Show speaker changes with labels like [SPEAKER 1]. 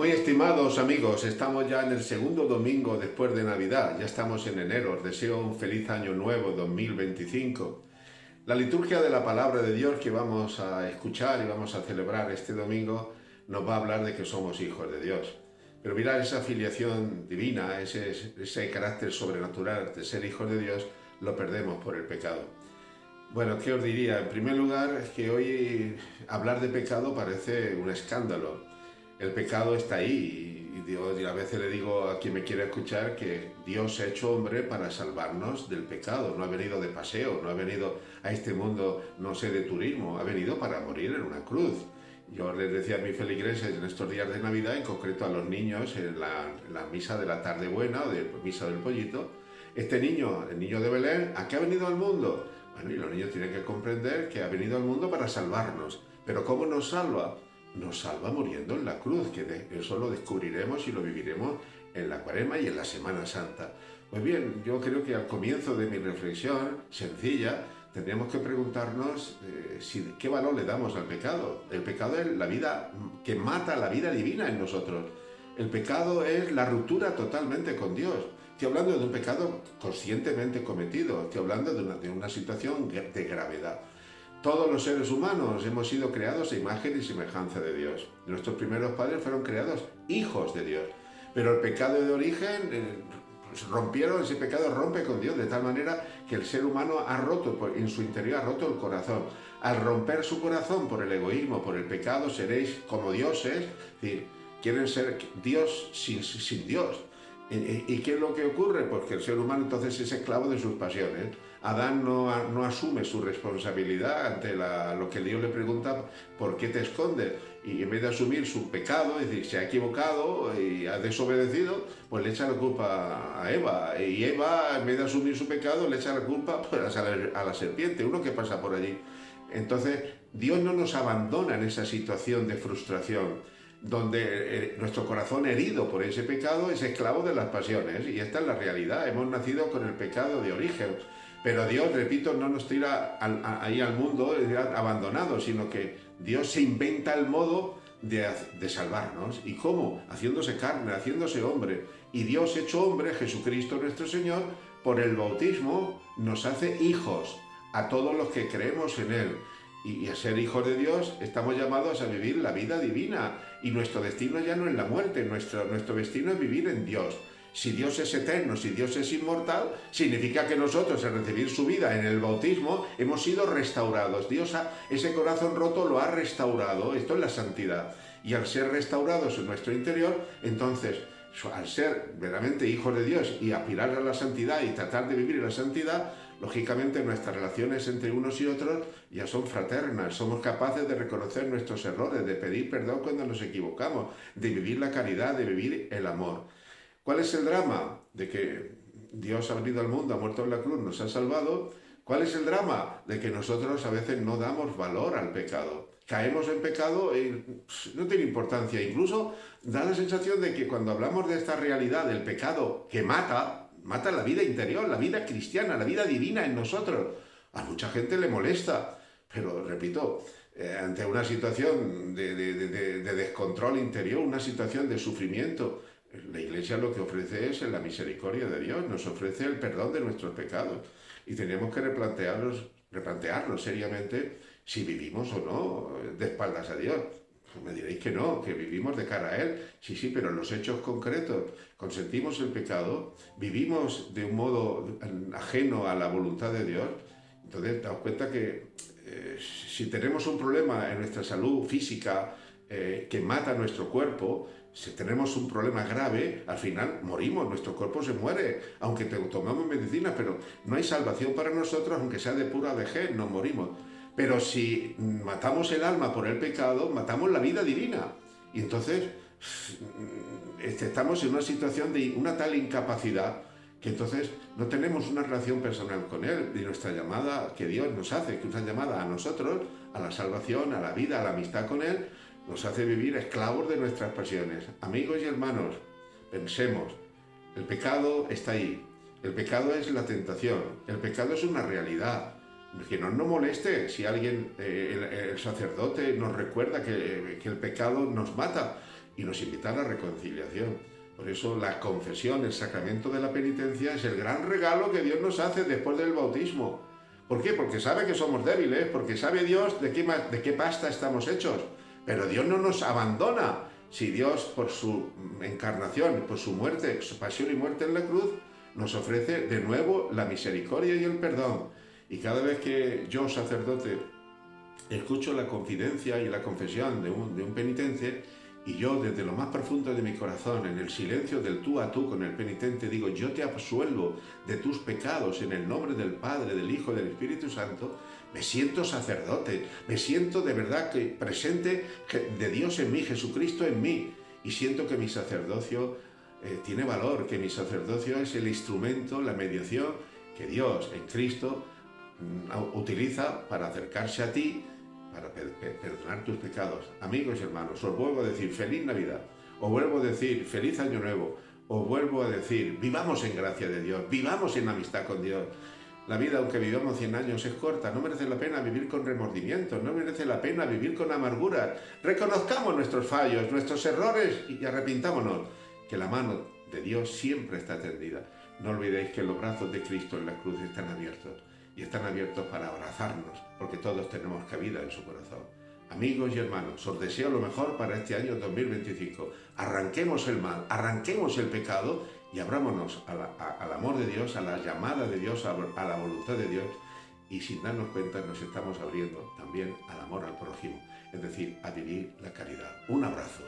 [SPEAKER 1] Muy estimados amigos, estamos ya en el segundo domingo después de Navidad, ya estamos en enero, os deseo un feliz año nuevo 2025. La liturgia de la palabra de Dios que vamos a escuchar y vamos a celebrar este domingo nos va a hablar de que somos hijos de Dios. Pero mirad, esa filiación divina, ese carácter sobrenatural de ser hijos de Dios, lo perdemos por el pecado. Bueno, ¿qué os diría? En primer lugar, es que hoy hablar de pecado parece un escándalo. El pecado está ahí y a veces le digo a quien me quiera escuchar que Dios se ha hecho hombre para salvarnos del pecado. No ha venido de paseo, no ha venido a este mundo, no sé, de turismo, ha venido para morir en una cruz. Yo les decía a mis feligreses en estos días de Navidad, en concreto a los niños, en la misa de la tarde buena o de misa del pollito, este niño, el niño de Belén, ¿a qué ha venido al mundo? Bueno, y los niños tienen que comprender que ha venido al mundo para salvarnos. Pero ¿cómo nos salva? Nos salva muriendo en la cruz, que eso lo descubriremos y lo viviremos en la Cuaresma y en la Semana Santa. Pues bien, yo creo que al comienzo de mi reflexión sencilla, tendríamos que preguntarnos qué valor le damos al pecado. El pecado es la vida que mata la vida divina en nosotros. El pecado es la ruptura totalmente con Dios. Estoy hablando de un pecado conscientemente cometido, estoy hablando de una situación de gravedad. Todos los seres humanos hemos sido creados a imagen y semejanza de Dios. Nuestros primeros padres fueron creados hijos de Dios. Pero el pecado de origen, ese pecado rompe con Dios de tal manera que el ser humano ha roto, en su interior ha roto el corazón. Al romper su corazón por el egoísmo, por el pecado, seréis como dioses, es decir, quieren ser Dios sin Dios. ¿Y qué es lo que ocurre? Pues que el ser humano entonces es esclavo de sus pasiones. Adán no asume su responsabilidad ante lo que Dios le pregunta, ¿por qué te escondes? Y en vez de asumir su pecado, es decir, se ha equivocado y ha desobedecido, pues le echa la culpa a Eva. Y Eva, en vez de asumir su pecado, le echa la culpa pues, a la serpiente, uno que pasa por allí. Entonces, Dios no nos abandona en esa situación de frustración, donde nuestro corazón herido por ese pecado es esclavo de las pasiones, y esta es la realidad. Hemos nacido con el pecado de origen, pero Dios, repito, no nos tira ahí al mundo abandonado, sino que Dios se inventa el modo de salvarnos. ¿Y cómo? Haciéndose carne, haciéndose hombre. Y Dios hecho hombre, Jesucristo nuestro Señor, por el bautismo nos hace hijos a todos los que creemos en Él. Y a ser hijos de Dios estamos llamados a vivir la vida divina. Y nuestro destino ya no es la muerte, nuestro destino es vivir en Dios. Si Dios es eterno, si Dios es inmortal, significa que nosotros, al recibir su vida en el bautismo, hemos sido restaurados. Dios ese corazón roto lo ha restaurado. Esto es la santidad. Y al ser restaurados en nuestro interior, entonces, al ser verdaderamente hijos de Dios y aspirar a la santidad y tratar de vivir en la santidad, lógicamente nuestras relaciones entre unos y otros ya son fraternas, somos capaces de reconocer nuestros errores, de pedir perdón cuando nos equivocamos, de vivir la caridad, de vivir el amor. ¿Cuál es el drama? De que Dios ha venido al mundo, ha muerto en la cruz, nos ha salvado. ¿Cuál es el drama? De que nosotros a veces no damos valor al pecado. Caemos en pecado y no tiene importancia. Incluso da la sensación de que cuando hablamos de esta realidad del pecado que mata la vida interior, la vida cristiana, la vida divina en nosotros, a mucha gente le molesta. Pero, repito, ante una situación de descontrol interior, una situación de sufrimiento, la Iglesia lo que ofrece es la misericordia de Dios, nos ofrece el perdón de nuestros pecados. Y tenemos que replantearnos seriamente si vivimos o no de espaldas a Dios. Me diréis que no, que vivimos de cara a Él. Sí, sí, pero en los hechos concretos consentimos el pecado, vivimos de un modo ajeno a la voluntad de Dios. Entonces, daos cuenta que si tenemos un problema en nuestra salud física que mata nuestro cuerpo, si tenemos un problema grave, al final morimos, nuestro cuerpo se muere, aunque tomamos medicinas, pero no hay salvación para nosotros, aunque sea de pura vejez, nos morimos. Pero si matamos el alma por el pecado, matamos la vida divina. Y entonces estamos en una situación de una tal incapacidad que entonces no tenemos una relación personal con Él. Y nuestra llamada que Dios nos hace, que es una llamada a nosotros, a la salvación, a la vida, a la amistad con Él, nos hace vivir esclavos de nuestras pasiones. Amigos y hermanos, pensemos, el pecado está ahí. El pecado es la tentación, el pecado es una realidad. Que no nos moleste si alguien, el sacerdote nos recuerda que el pecado nos mata. y nos invita a la reconciliación. Por eso la confesión, el sacramento de la penitencia, es el gran regalo que Dios nos hace después del bautismo. ¿Por qué? Porque sabe que somos débiles, porque sabe Dios de qué pasta estamos hechos. Pero Dios no nos abandona. Si Dios, por su encarnación, por su muerte, su pasión y muerte en la cruz, nos ofrece de nuevo la misericordia y el perdón. Y cada vez que yo, sacerdote, escucho la confidencia y la confesión de un penitente, y yo desde lo más profundo de mi corazón, en el silencio del tú a tú con el penitente, digo, yo te absuelvo de tus pecados en el nombre del Padre, del Hijo y del Espíritu Santo, me siento sacerdote, me siento de verdad que presente de Dios en mí, Jesucristo en mí, y siento que mi sacerdocio tiene valor, que mi sacerdocio es el instrumento, la mediación que Dios en Cristo utiliza para acercarse a ti, para perdonar tus pecados. Amigos y hermanos, os vuelvo a decir feliz Navidad, os vuelvo a decir feliz Año Nuevo, os vuelvo a decir vivamos en gracia de Dios, vivamos en amistad con Dios. La vida, aunque vivamos 100 años, es corta, no merece la pena vivir con remordimientos, no merece la pena vivir con amarguras. Reconozcamos nuestros fallos, nuestros errores y arrepintámonos, que la mano de Dios siempre está tendida. No olvidéis que los brazos de Cristo en la cruz están abiertos. Y están abiertos para abrazarnos, porque todos tenemos cabida en su corazón. Amigos y hermanos, os deseo lo mejor para este año 2025. Arranquemos el mal, arranquemos el pecado y abrámonos al amor de Dios, a la llamada de Dios, a la voluntad de Dios. Y sin darnos cuenta nos estamos abriendo también al amor al prójimo, es decir, a vivir la caridad. Un abrazo.